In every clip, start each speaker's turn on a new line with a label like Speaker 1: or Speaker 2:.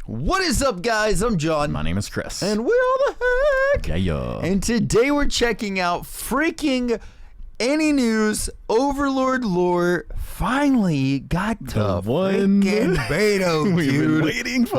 Speaker 1: What is up, guys? I'm John.
Speaker 2: My name is Chris.
Speaker 1: And we're all the heck.
Speaker 2: Yeah.
Speaker 1: And today we're checking out freaking AniNews Overlord lore. Finally got the
Speaker 2: one
Speaker 1: Albedo, dude.
Speaker 2: we've been waiting for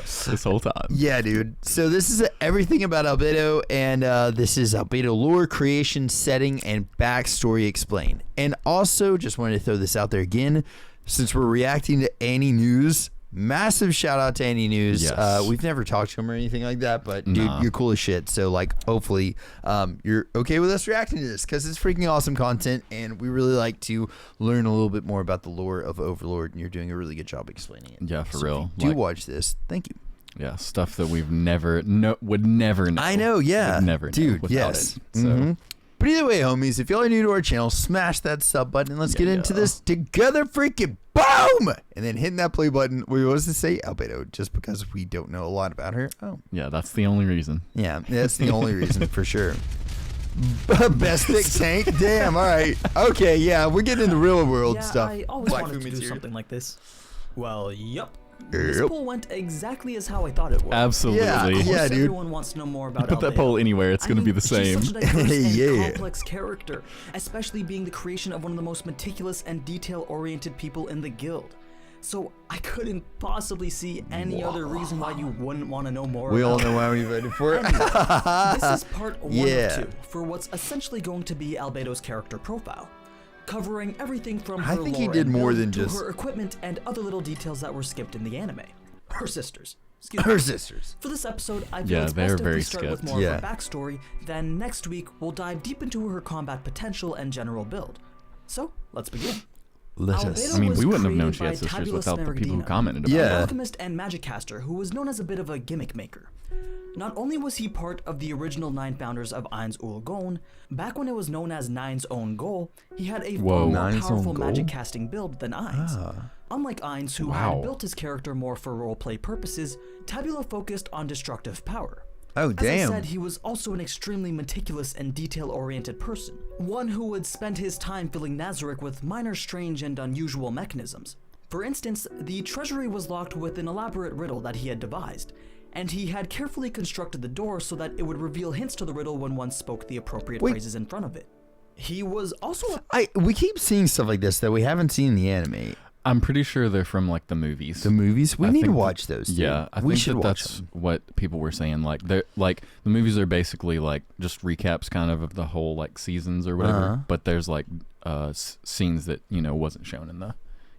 Speaker 2: this whole time.
Speaker 1: Yeah, dude. So this is everything about Albedo, and this is Albedo lore, creation, setting, and backstory explained. And also, just wanted to throw this out there again, since we're reacting to AniNews. Massive shout out to AniNews.
Speaker 2: Yes.
Speaker 1: We've never talked to him or anything like that, but dude, you're cool as shit. So like, hopefully, you're okay with us reacting to this because it's freaking awesome content, and we really like to learn a little bit more about the lore of Overlord. And you're doing a really good job explaining it.
Speaker 2: Yeah, for
Speaker 1: so
Speaker 2: real.
Speaker 1: If you do watch this, thank you.
Speaker 2: Yeah, stuff that we've never would never know.
Speaker 1: I know. Yeah,
Speaker 2: would never know
Speaker 1: dude.
Speaker 2: without
Speaker 1: Yes.
Speaker 2: it. So.
Speaker 1: But either way, homies, if y'all are new to our channel, smash that sub button and let's get into this together. Freaking boom! And then hitting that play button. What was to say? Albedo, just because we don't know a lot about her. Oh.
Speaker 2: Yeah, that's the only reason.
Speaker 1: Yeah, that's the only reason for sure. Best thick tank? Damn, all right. Okay, yeah, we're getting into real world stuff.
Speaker 3: I always wanted to do something like this. Well, yup. This poll went exactly as how I thought it would.
Speaker 2: Absolutely.
Speaker 1: Yeah, dude.
Speaker 3: Everyone wants to know more about
Speaker 2: Put that poll anywhere, it's going to be the same.
Speaker 3: She's such a diverse
Speaker 1: Yeah.
Speaker 3: and complex character, especially being the creation of one of the most meticulous and detail-oriented people in the guild. So I couldn't possibly see any other reason why you wouldn't want to know more
Speaker 1: We all
Speaker 3: about
Speaker 1: know why we voted for it.
Speaker 3: Anyway, this is part 1
Speaker 1: Yeah.
Speaker 3: of 2 for what's essentially going to be Albedo's character profile, covering everything from her
Speaker 1: I think he
Speaker 3: lore
Speaker 1: did
Speaker 3: and
Speaker 1: more
Speaker 3: build
Speaker 1: than
Speaker 3: to
Speaker 1: just
Speaker 3: her equipment and other little details that were skipped in the anime. Her sisters. Excuse
Speaker 1: her
Speaker 3: me.
Speaker 1: sisters.
Speaker 3: For this episode, I feel
Speaker 2: Yeah,
Speaker 3: it's
Speaker 2: they're
Speaker 3: best if we
Speaker 2: very
Speaker 3: start with
Speaker 2: skipped.
Speaker 3: more
Speaker 1: Yeah.
Speaker 3: of her backstory, then next week we'll dive deep into her combat potential and general build. So, let's begin.
Speaker 1: Let
Speaker 3: Albedo
Speaker 1: us.
Speaker 2: I mean,
Speaker 3: was
Speaker 2: we wouldn't have known
Speaker 3: created
Speaker 2: she had
Speaker 3: by
Speaker 2: sisters
Speaker 3: Tabula
Speaker 2: without the people who
Speaker 3: Smaragdina,
Speaker 2: commented about
Speaker 1: Yeah.
Speaker 3: an
Speaker 2: it.
Speaker 3: alchemist and magic caster who was known as a bit of a gimmick maker. Not only was he part of the original 9 founders of Ain's Ul Gon, back when it was known as Nine's Own Goal, he had a far more
Speaker 1: Nine's
Speaker 3: powerful
Speaker 1: Own
Speaker 3: magic
Speaker 1: Goal?
Speaker 3: casting build than Ain's. Unlike Ain's, who
Speaker 2: Wow.
Speaker 3: had built his character more for roleplay purposes, Tabula focused on destructive power.
Speaker 1: Oh,
Speaker 3: As
Speaker 1: damn.
Speaker 3: I said, he was also an extremely meticulous and detail-oriented person, one who would spend his time filling Nazarick with minor strange and unusual mechanisms. For instance, the treasury was locked with an elaborate riddle that he had devised, and he had carefully constructed the door so that it would reveal hints to the riddle when one spoke the appropriate phrases in front of it. He was also
Speaker 1: We keep seeing stuff like this that we haven't seen in the anime.
Speaker 2: I'm pretty sure they're from like the movies.
Speaker 1: The movies? We
Speaker 2: I
Speaker 1: need to
Speaker 2: think
Speaker 1: watch those. Dude.
Speaker 2: Yeah, I
Speaker 1: we
Speaker 2: think
Speaker 1: should
Speaker 2: that
Speaker 1: watch
Speaker 2: that's
Speaker 1: them.
Speaker 2: what people were saying. Like they're like the movies are basically like just recaps kind of the whole like seasons or whatever. But there's like scenes that wasn't shown in the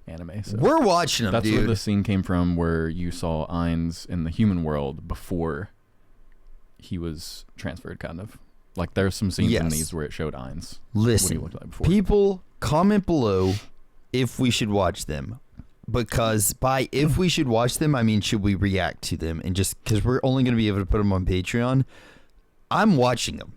Speaker 2: anime. So
Speaker 1: We're watching them,
Speaker 2: that's
Speaker 1: dude.
Speaker 2: where the scene came from, where you saw Ainz in the human world before he was transferred. Kind of like there's some scenes in
Speaker 1: Yes.
Speaker 2: these where it showed Ainz.
Speaker 1: Listen,
Speaker 2: what he looked like before.
Speaker 1: people, comment below if we should watch them. Because by if we should watch them, I mean should we react to them? And just because we're only going to be able to put them on Patreon, I'm watching them.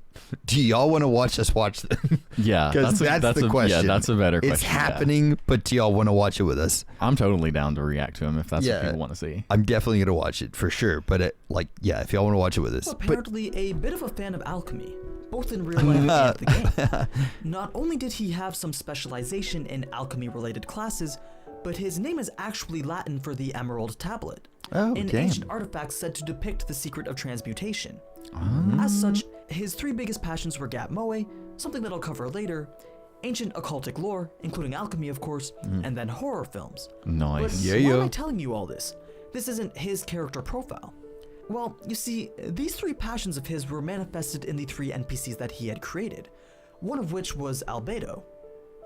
Speaker 1: Do y'all want to watch us watch them?
Speaker 2: Yeah,
Speaker 1: Because that's the question.
Speaker 2: Yeah, that's a better question.
Speaker 1: It's
Speaker 2: yeah.
Speaker 1: happening, but do y'all want to watch it with us?
Speaker 2: I'm totally down to react to him if that's what people want to see.
Speaker 1: I'm definitely going to watch it for sure. But if y'all want to watch it with us.
Speaker 3: apparently a bit of a fan of alchemy, both in real life and the game. Not only did he have some specialization in alchemy-related classes, but his name is actually Latin for the Emerald Tablet,
Speaker 1: Oh,
Speaker 3: an
Speaker 1: damn.
Speaker 3: ancient artifact said to depict the secret of transmutation. As such, his 3 biggest passions were Gap Moe, something that I'll cover later, ancient occultic lore, including alchemy of course, and then horror films.
Speaker 2: Nice.
Speaker 3: But why am I telling you all this? This isn't his character profile. Well, you see, these 3 passions of his were manifested in the 3 NPCs that he had created, one of which was Albedo.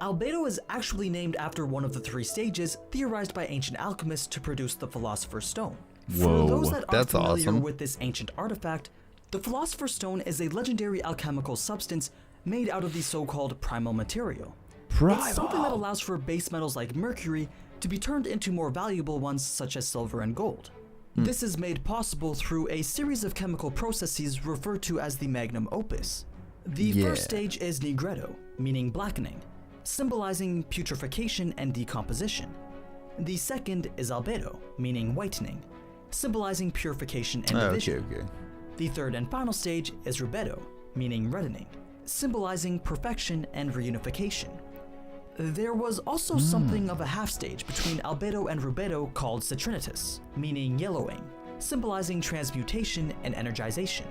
Speaker 3: Albedo is actually named after one of the 3 stages theorized by ancient alchemists to produce the Philosopher's Stone.
Speaker 2: Whoa,
Speaker 3: For those that aren't
Speaker 1: that's
Speaker 3: familiar
Speaker 1: awesome.
Speaker 3: with this ancient artifact, the Philosopher's Stone is a legendary alchemical substance made out of the so-called primal material. It's something that allows for base metals like mercury to be turned into more valuable ones such as silver and gold. This is made possible through a series of chemical processes referred to as the magnum opus. The first stage is nigredo, meaning blackening, symbolizing putrefaction and decomposition. The second is albedo, meaning whitening, symbolizing purification and division.
Speaker 1: Okay.
Speaker 3: The third and final stage is rubedo, meaning reddening, symbolizing perfection and reunification. There was also something of a half-stage between Albedo and Rubedo called Citrinitas, meaning yellowing, symbolizing transmutation and energization.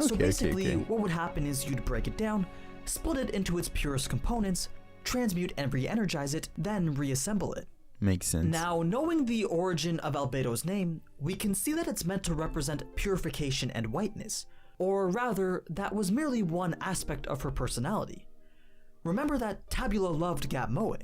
Speaker 3: So basically, what would happen is you'd break it down, split it into its purest components, transmute and re-energize it, then reassemble it.
Speaker 1: Makes sense.
Speaker 3: Now, knowing the origin of Albedo's name, we can see that it's meant to represent purification and whiteness, or rather, that was merely one aspect of her personality. Remember that Tabula loved Gap Moe,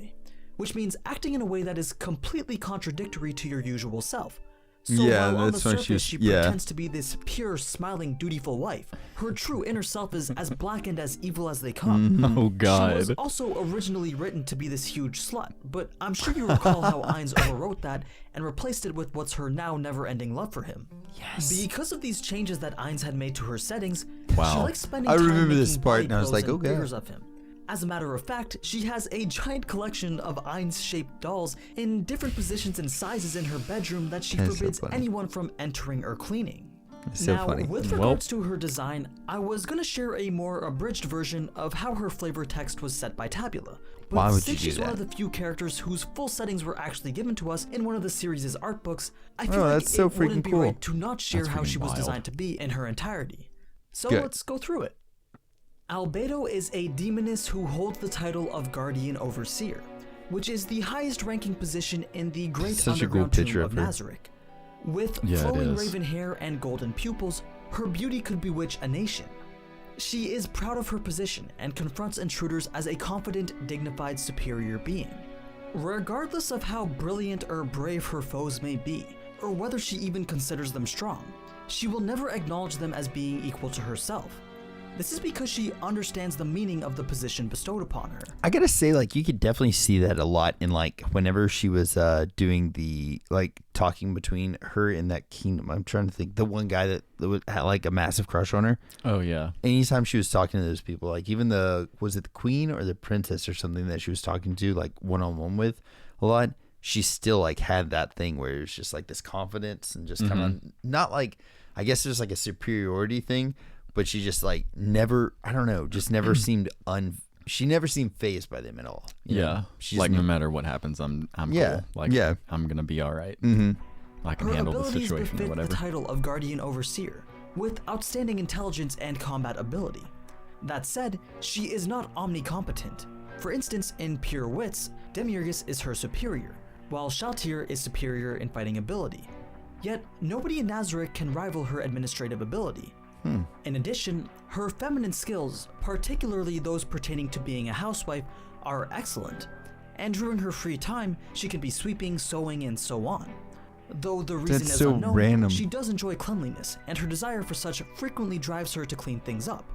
Speaker 3: which means acting in a way that is completely contradictory to your usual self. So while on the surface she pretends to be this pure, smiling, dutiful wife, her true inner self is as black and as evil as they come.
Speaker 2: Oh God.
Speaker 3: She was also originally written to be this huge slut, but I'm sure you recall how Ainz overwrote that and replaced it with what's her now never-ending love for him.
Speaker 1: Yes.
Speaker 3: Because of these changes that Ainz had made to her settings, she
Speaker 2: Wow.
Speaker 3: likes spending
Speaker 1: I
Speaker 3: time
Speaker 1: remember
Speaker 3: making
Speaker 1: this part
Speaker 3: body
Speaker 1: and I was
Speaker 3: pillows
Speaker 1: like, oh, God.
Speaker 3: figures of him. As a matter of fact, she has a giant collection of Ainz-shaped dolls in different positions and sizes in her bedroom that she
Speaker 1: That's so
Speaker 3: forbids
Speaker 1: funny.
Speaker 3: anyone from entering or cleaning.
Speaker 1: So
Speaker 3: now,
Speaker 1: funny.
Speaker 3: with regards to her design, I was going to share a more abridged version of how her flavor text was set by Tabula. But
Speaker 1: Why would
Speaker 3: since
Speaker 1: you do
Speaker 3: she's one
Speaker 1: that?
Speaker 3: of the few characters whose full settings were actually given to us in one of the series' art books, I feel
Speaker 1: Oh,
Speaker 3: like
Speaker 1: that's so
Speaker 3: it wouldn't
Speaker 1: freaking
Speaker 3: be
Speaker 1: cool.
Speaker 3: right to not share
Speaker 2: That's
Speaker 3: how
Speaker 2: freaking
Speaker 3: she was
Speaker 2: wild.
Speaker 3: designed to be in her entirety. So
Speaker 1: Good.
Speaker 3: let's go through it. Albedo is a demoness who holds the title of Guardian Overseer, which is the highest ranking position in the great
Speaker 1: Such a cool
Speaker 3: underground
Speaker 1: picture
Speaker 3: tomb
Speaker 1: of
Speaker 3: of
Speaker 1: her.
Speaker 3: Nazarick. With
Speaker 2: Yeah, it
Speaker 3: flowing
Speaker 2: is.
Speaker 3: raven hair and golden pupils, her beauty could bewitch a nation. She is proud of her position and confronts intruders as a confident, dignified, superior being. Regardless of how brilliant or brave her foes may be, or whether she even considers them strong, she will never acknowledge them as being equal to herself. This is because she understands the meaning of the position bestowed upon her.
Speaker 1: I gotta say, like, you could definitely see that a lot in, like, whenever she was doing the, like, talking between her and that kingdom. I'm trying to think. The one guy that had, like, a massive crush on her.
Speaker 2: Oh yeah.
Speaker 1: Anytime she was talking to those people, like, even was it the queen or the princess or something that she was talking to, like, one-on-one with a lot, she still, like, had that thing where it was just, like, this confidence and just kind of, not, like, I guess there's, like, a superiority thing, but she just, like, never, I don't know, just never seemed she never seemed fazed by them at all. you know?
Speaker 2: Yeah.
Speaker 1: She
Speaker 2: Like
Speaker 1: just
Speaker 2: no
Speaker 1: knew-
Speaker 2: matter what happens, I'm
Speaker 1: Yeah,
Speaker 2: cool. Like
Speaker 1: yeah.
Speaker 2: I'm gonna be all right.
Speaker 1: Mhm.
Speaker 2: I can
Speaker 3: Her
Speaker 2: handle the
Speaker 3: abilities
Speaker 2: situation or
Speaker 3: befit
Speaker 2: whatever.
Speaker 3: the title of Guardian Overseer, with outstanding intelligence and combat ability. That said, she is not omnicompetent. For instance, in pure wits, Demiurgus is her superior, while Shaltir is superior in fighting ability. Yet, nobody in Nazarick can rival her administrative ability. In addition, her feminine skills, particularly those pertaining to being a housewife, are excellent, and during her free time, she can be sweeping, sewing, and so on. Though the reason
Speaker 1: That's
Speaker 3: is
Speaker 1: so
Speaker 3: unknown,
Speaker 1: random.
Speaker 3: she does enjoy cleanliness, and her desire for such frequently drives her to clean things up.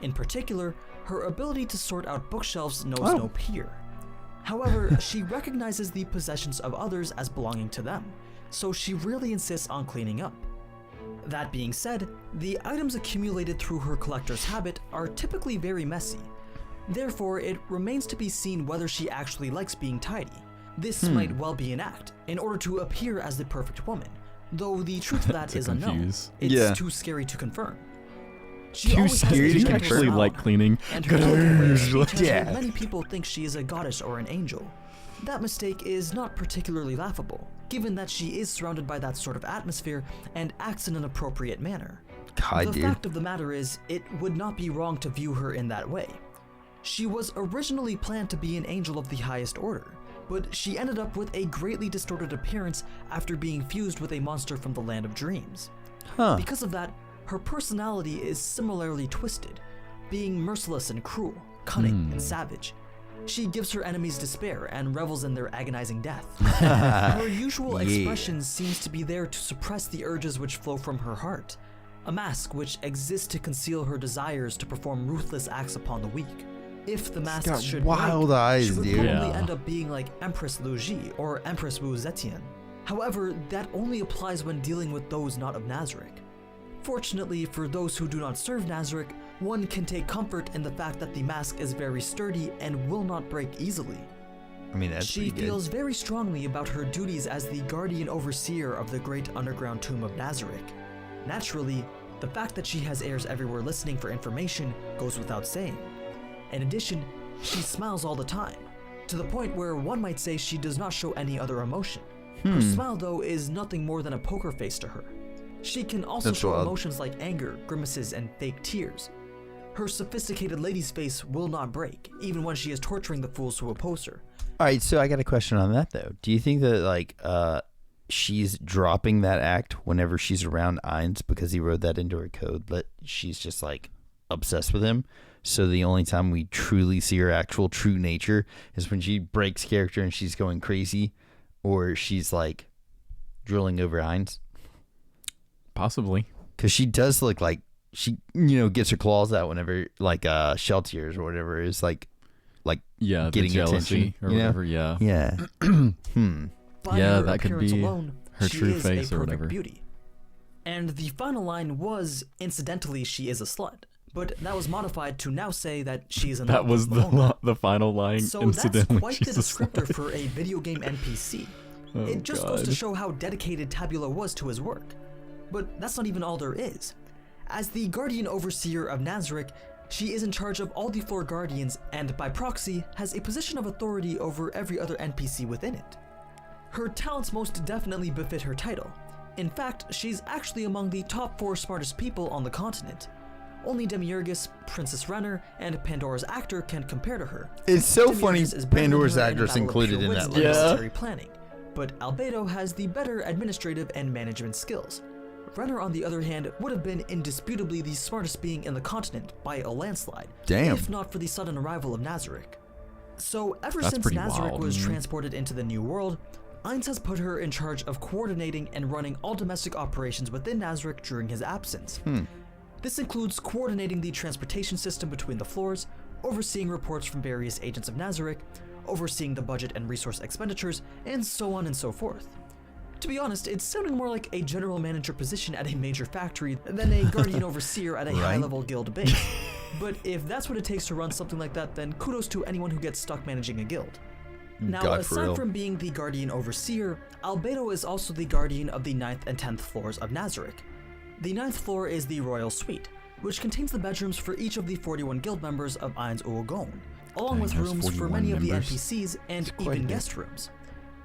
Speaker 3: In particular, her ability to sort out bookshelves knows no peer. However, she recognizes the possessions of others as belonging to them, so she really insists on cleaning up. That being said, the items accumulated through her collector's habit are typically very messy. Therefore, it remains to be seen whether she actually likes being tidy. This might well be an act, in order to appear as the perfect woman, though the truth of that
Speaker 2: To
Speaker 3: is unknown.
Speaker 2: confuse.
Speaker 3: It's
Speaker 1: Yeah.
Speaker 3: too scary to confirm. She
Speaker 1: Too
Speaker 3: always has
Speaker 1: scary
Speaker 3: a
Speaker 1: to
Speaker 2: You
Speaker 3: gentle
Speaker 1: confirm.
Speaker 2: actually
Speaker 3: smile,
Speaker 2: like cleaning.
Speaker 3: and her elegant way of speech has
Speaker 1: Yeah.
Speaker 3: made many people think she is a goddess or an angel. That mistake is not particularly laughable, given that she is surrounded by that sort of atmosphere and acts in an appropriate manner.
Speaker 1: God,
Speaker 3: The
Speaker 1: dude.
Speaker 3: fact of the matter is, it would not be wrong to view her in that way. She was originally planned to be an angel of the highest order, but she ended up with a greatly distorted appearance after being fused with a monster from the land of dreams.
Speaker 1: Huh.
Speaker 3: Because of that, her personality is similarly twisted, being merciless and cruel, cunning and savage. She gives her enemies despair and revels in their agonizing death. Her usual
Speaker 1: Yeah.
Speaker 3: expression seems to be there to suppress the urges which flow from her heart, a mask which exists to conceal her desires to perform ruthless acts upon the weak. If the mask
Speaker 1: got
Speaker 3: should
Speaker 1: wild
Speaker 3: break,
Speaker 1: eyes,
Speaker 3: she would
Speaker 1: dude.
Speaker 3: probably
Speaker 2: Yeah.
Speaker 3: end up being like Empress Lu Ji or Empress Wu Zetian. However, that only applies when dealing with those not of Nazarick. Fortunately for those who do not serve Nazarick, one can take comfort in the fact that the mask is very sturdy and will not break easily.
Speaker 1: I mean, that's
Speaker 3: She
Speaker 1: pretty good.
Speaker 3: feels very strongly about her duties as the guardian overseer of the great underground tomb of Nazarick. Naturally, the fact that she has heirs everywhere listening for information goes without saying. In addition, she smiles all the time, to the point where one might say she does not show any other emotion. Her smile, though, is nothing more than a poker face to her. She can also show emotions like anger, grimaces, and fake tears. Her sophisticated lady's face will not break, even when she is torturing the fools who oppose her.
Speaker 1: All right, so I got a question on that, though. Do you think that, like, she's dropping that act whenever she's around Ainz because he wrote that into her code, but she's just, like, obsessed with him? So the only time we truly see her actual true nature is when she breaks character and she's going crazy, or she's, like, drilling over Ainz?
Speaker 2: Possibly.
Speaker 1: Because she does look like she, gets her claws out whenever, like, shell tears or whatever is, like getting attention
Speaker 2: or whatever. Yeah.
Speaker 1: Yeah.
Speaker 3: By
Speaker 2: Yeah,
Speaker 3: her
Speaker 2: that could
Speaker 3: appearance
Speaker 2: be
Speaker 3: alone,
Speaker 2: her
Speaker 3: she
Speaker 2: true
Speaker 3: is
Speaker 2: face
Speaker 3: a
Speaker 2: or
Speaker 3: perfect
Speaker 2: whatever.
Speaker 3: beauty. And the final line was, incidentally, she is a slut. But that was modified to now say that she is in
Speaker 2: That
Speaker 3: love
Speaker 2: was
Speaker 3: with Malone.
Speaker 2: the final line.
Speaker 3: So
Speaker 2: Incidentally,
Speaker 3: that's quite the
Speaker 2: she's a
Speaker 3: descriptor
Speaker 2: slut.
Speaker 3: for a video game NPC.
Speaker 2: Oh,
Speaker 3: It just goes to
Speaker 2: God.
Speaker 3: show how dedicated Tabula was to his work. But that's not even all there is. As the Guardian Overseer of Nazarick, she is in charge of all the floor guardians and, by proxy, has a position of authority over every other NPC within it. Her talents most definitely befit her title. In fact, she's actually among the top 4 smartest people on the continent. Only Demiurgus, Princess Renner, and Pandora's actor can compare to her.
Speaker 1: It's so funny
Speaker 3: Demiurgus is better than
Speaker 1: Pandora's
Speaker 3: her in a
Speaker 1: actress
Speaker 3: battle of
Speaker 1: included
Speaker 3: pure
Speaker 1: in
Speaker 3: wits
Speaker 1: that
Speaker 3: and
Speaker 1: list.
Speaker 3: military planning, but Albedo has the better administrative and management skills. Renner, on the other hand, would have been indisputably the smartest being in the continent by a landslide,
Speaker 1: Damn.
Speaker 3: if not for the sudden arrival of Nazarick. So ever
Speaker 2: That's
Speaker 3: since
Speaker 2: pretty
Speaker 3: Nazarick
Speaker 2: wild.
Speaker 3: was transported into the New World, Ainz has put her in charge of coordinating and running all domestic operations within Nazarick during his absence. This includes coordinating the transportation system between the floors, overseeing reports from various agents of Nazarick, overseeing the budget and resource expenditures, and so on and so forth. To be honest, it's sounding more like a general manager position at a major factory than a guardian overseer at a high-level guild base. But if that's what it takes to run something like that, then kudos to anyone who gets stuck managing a guild. Now,
Speaker 1: God, for
Speaker 3: aside
Speaker 1: real.
Speaker 3: from being the guardian overseer, Albedo is also the guardian of the 9th and 10th floors of Nazarick. The 9th floor is the Royal Suite, which contains the bedrooms for each of the 41 guild members of Ainz Uogon, along
Speaker 2: Dang,
Speaker 3: with
Speaker 2: there's
Speaker 3: rooms for
Speaker 2: 41
Speaker 3: many of the
Speaker 2: members.
Speaker 3: NPCs and
Speaker 1: quite a
Speaker 3: even
Speaker 1: bit.
Speaker 3: guest rooms.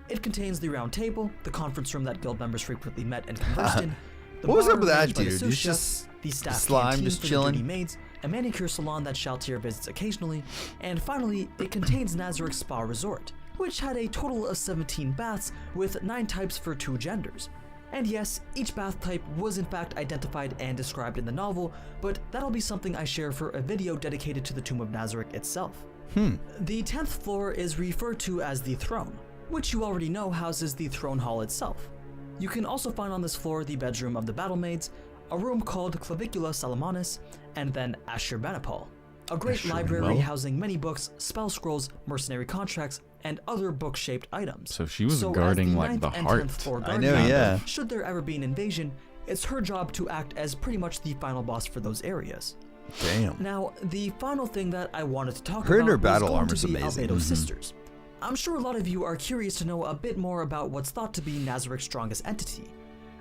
Speaker 3: It contains the round table, the conference room that guild members frequently met and conversed in, the
Speaker 1: What was
Speaker 3: bar
Speaker 1: up with that
Speaker 3: managed by the
Speaker 1: dude?
Speaker 3: sous
Speaker 1: He's
Speaker 3: chef,
Speaker 1: just
Speaker 3: the staff
Speaker 1: slime,
Speaker 3: canteen
Speaker 1: just
Speaker 3: for the
Speaker 1: chilling.
Speaker 3: duty maids, a manicure salon that Shaltier visits occasionally, and finally, it contains Nazarick's spa resort, which had a total of 17 baths with 9 types for 2 genders. And yes, each bath type was in fact identified and described in the novel, but that'll be something I share for a video dedicated to the Tomb of Nazarick itself. The 10th floor is referred to as the Throne, which you already know houses the Throne Hall itself. You can also find on this floor the bedroom of the battle maids, a room called Clavicula Salomonis, and then Ashurbanipal, a great library housing many books, spell scrolls, mercenary contracts, and other book-shaped items.
Speaker 2: So she was
Speaker 3: as
Speaker 2: guarding, like,
Speaker 3: 9th
Speaker 2: the
Speaker 3: and
Speaker 2: heart.
Speaker 3: 10th floor
Speaker 1: I know,
Speaker 3: guardian,
Speaker 1: yeah.
Speaker 3: should there ever be an invasion, it's her job to act as pretty much the final boss for those areas.
Speaker 1: Damn.
Speaker 3: Now, the final thing that I wanted to talk
Speaker 1: Her and
Speaker 3: about
Speaker 1: her battle
Speaker 3: was going
Speaker 1: armor's
Speaker 3: to be
Speaker 1: amazing.
Speaker 3: Albedo's sisters. I'm sure a lot of you are curious to know a bit more about what's thought to be Nazarick's strongest entity.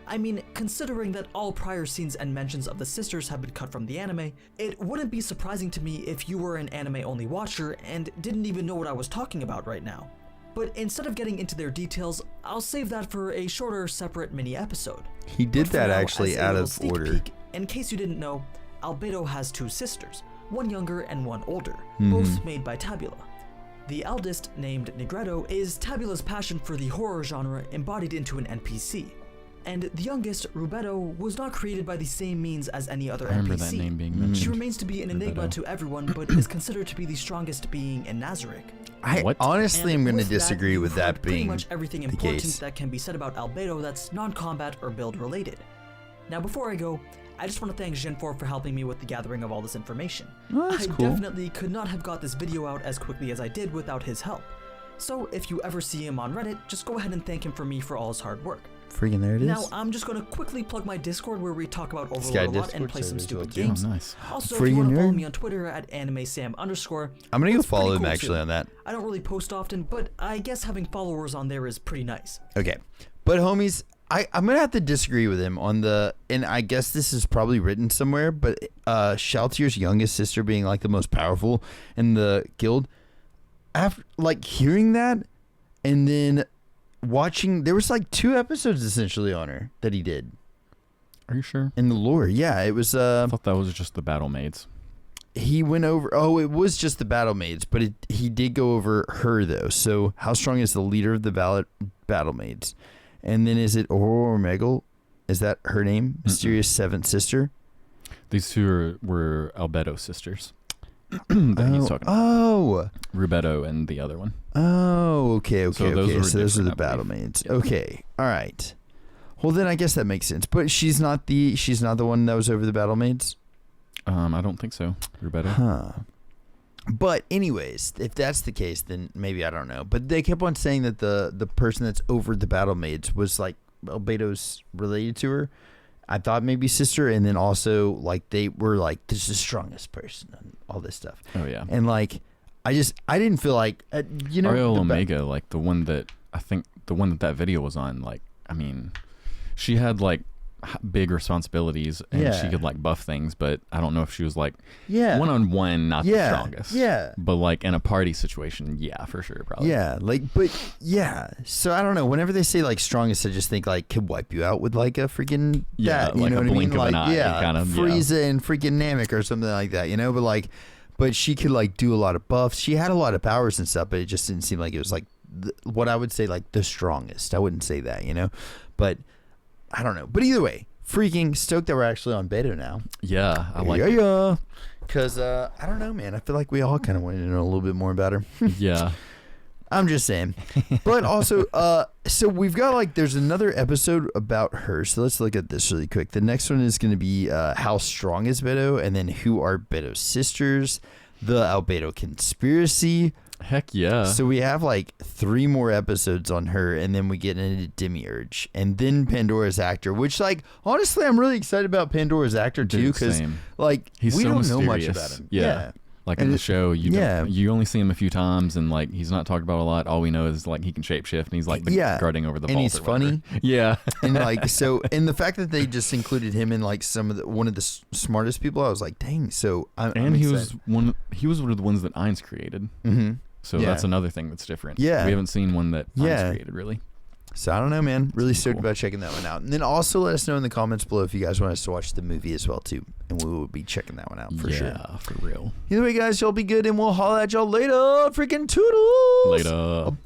Speaker 3: I mean, considering that all prior scenes and mentions of the sisters have been cut from the anime, it wouldn't be surprising to me if you were an anime-only watcher and didn't even know what I was talking about right now. But instead of getting into their details, I'll save that for a shorter, separate mini-episode.
Speaker 1: He did
Speaker 3: But for
Speaker 1: that
Speaker 3: now,
Speaker 1: actually
Speaker 3: as a
Speaker 1: out
Speaker 3: little
Speaker 1: of
Speaker 3: sneak
Speaker 1: order.
Speaker 3: peek, in case you didn't know, Albedo has 2 sisters, one younger and one older, both made by Tabula. The eldest, named Negretto, is Tabula's passion for the horror genre embodied into an NPC. And the youngest, Rubetto, was not created by the same means as any other
Speaker 2: I remember
Speaker 3: NPC.
Speaker 2: that name being
Speaker 3: She
Speaker 2: mentioned.
Speaker 3: remains to be an enigma
Speaker 2: Rubetto.
Speaker 3: to everyone, but is considered to be the strongest being in Nazarick.
Speaker 1: I
Speaker 2: What?
Speaker 1: honestly
Speaker 3: And
Speaker 1: am going to
Speaker 3: with that,
Speaker 1: disagree
Speaker 3: you've
Speaker 1: with
Speaker 3: heard
Speaker 1: that
Speaker 3: pretty
Speaker 1: being
Speaker 3: much everything
Speaker 1: the
Speaker 3: important
Speaker 1: case.
Speaker 3: that can be said about Albedo that's non-combat or build related. Now, before I go, I just want to thank Jinfor for helping me with the gathering of all this information.
Speaker 1: Oh, that's
Speaker 3: I
Speaker 1: cool.
Speaker 3: definitely could not have got this video out as quickly as I did without his help. So if you ever see him on Reddit, just go ahead and thank him for me for all his hard work.
Speaker 1: Freaking there it is.
Speaker 3: Now, I'm just going to quickly plug my Discord where we talk about
Speaker 1: This
Speaker 3: Overlord
Speaker 1: guy
Speaker 3: a lot
Speaker 1: Discord
Speaker 3: and play some
Speaker 1: servers
Speaker 3: stupid
Speaker 1: like you.
Speaker 3: games.
Speaker 2: Oh, nice.
Speaker 3: Also, if you want to
Speaker 1: Freaking
Speaker 3: follow
Speaker 1: nerd.
Speaker 3: me on Twitter at @animesam_,
Speaker 1: I'm going to go
Speaker 3: it's pretty
Speaker 1: follow him
Speaker 3: cool
Speaker 1: actually
Speaker 3: too.
Speaker 1: on that.
Speaker 3: I don't really post often, but I guess having followers on there is pretty nice.
Speaker 1: Okay. But homies, I'm going to have to disagree with him on the, and I guess this is probably written somewhere, but Shaltier's youngest sister being like the most powerful in the guild, after like hearing that, and then watching, there was like 2 episodes essentially on her that he did.
Speaker 2: Are you sure?
Speaker 1: In the lore, yeah, it was.
Speaker 2: I thought that was just the battle maids.
Speaker 1: He went over. Oh, it was just the battle maids, but he did go over her though. So how strong is the leader of the battle maids? And then is it Aurora Megal? Is that her name? Mysterious seventh sister.
Speaker 2: These 2 were Albedo sisters. That he's talking about.
Speaker 1: Oh,
Speaker 2: Rubedo and the other one.
Speaker 1: Oh, okay. So those are the
Speaker 2: I
Speaker 1: battle
Speaker 2: believe.
Speaker 1: maids.
Speaker 2: Yeah.
Speaker 1: Okay, all right. Well, then I guess that makes sense. But she's not the one that was over the battle maids.
Speaker 2: I don't think so. Rubedo.
Speaker 1: Huh. But anyways, if that's the case, then maybe I don't know. But they kept on saying that the person that's over the battle maids was like Albedo's related to her. I thought maybe sister, and then also like they were like, this is the strongest person and all this stuff.
Speaker 2: Oh yeah.
Speaker 1: And like I didn't feel like
Speaker 2: Ariel Omega, like the one that that video was on, like, I mean, she had like big responsibilities and she could like buff things, but I don't know if she was like one-on-one not the strongest. Yeah. But like in a party situation, yeah, for sure, probably.
Speaker 1: Yeah, so I don't know. Whenever they say like strongest, I just think like could wipe you out with like a freaking that, you
Speaker 2: like
Speaker 1: know
Speaker 2: a
Speaker 1: what I mean?
Speaker 2: blink of
Speaker 1: Like
Speaker 2: an eye, kind of,
Speaker 1: Frieza and freaking Namek or something like that, you know? But she could like do a lot of buffs. She had a lot of powers and stuff, but it just didn't seem like it was like what I would say like the strongest. I wouldn't say that, you know? But I don't know. But either way, freaking stoked that we're actually on Beto now.
Speaker 2: Yeah, I like
Speaker 1: it. Yeah. Because, I don't know, man. I feel like we all kind of wanted to know a little bit more about her.
Speaker 2: Yeah.
Speaker 1: I'm just saying. But also, so we've got like, there's another episode about her. So let's look at this really quick. The next one is going to be how strong is Beto? And then who are Beto's sisters? The Albedo conspiracy.
Speaker 2: Heck yeah.
Speaker 1: So we have like 3 more episodes on her, and then we get into Demiurge, and then Pandora's actor, which like honestly I'm really excited about Pandora's actor too, because like
Speaker 2: we
Speaker 1: don't know much about him.
Speaker 2: Yeah. Like in the show, you only see him a few times, and like he's not talked about a lot. All we know is like he can shapeshift, and he's like guarding over the vault.
Speaker 1: And he's funny.
Speaker 2: Yeah.
Speaker 1: And like and the fact that they just included him in like one of the smartest people, I was like, dang. So
Speaker 2: he was one of the ones that Ainz created.
Speaker 1: Mm-hmm.
Speaker 2: So that's another thing that's different.
Speaker 1: Yeah.
Speaker 2: We haven't seen one that Ainz created, really.
Speaker 1: So I don't know, man. Really stoked about checking that one out. And then also let us know in the comments below if you guys want us to watch the movie as well, too. And we will be checking that one out for sure.
Speaker 2: Yeah, for real.
Speaker 1: Either way, guys, y'all be good, and we'll holla at y'all later. Freaking toodles.
Speaker 2: Later.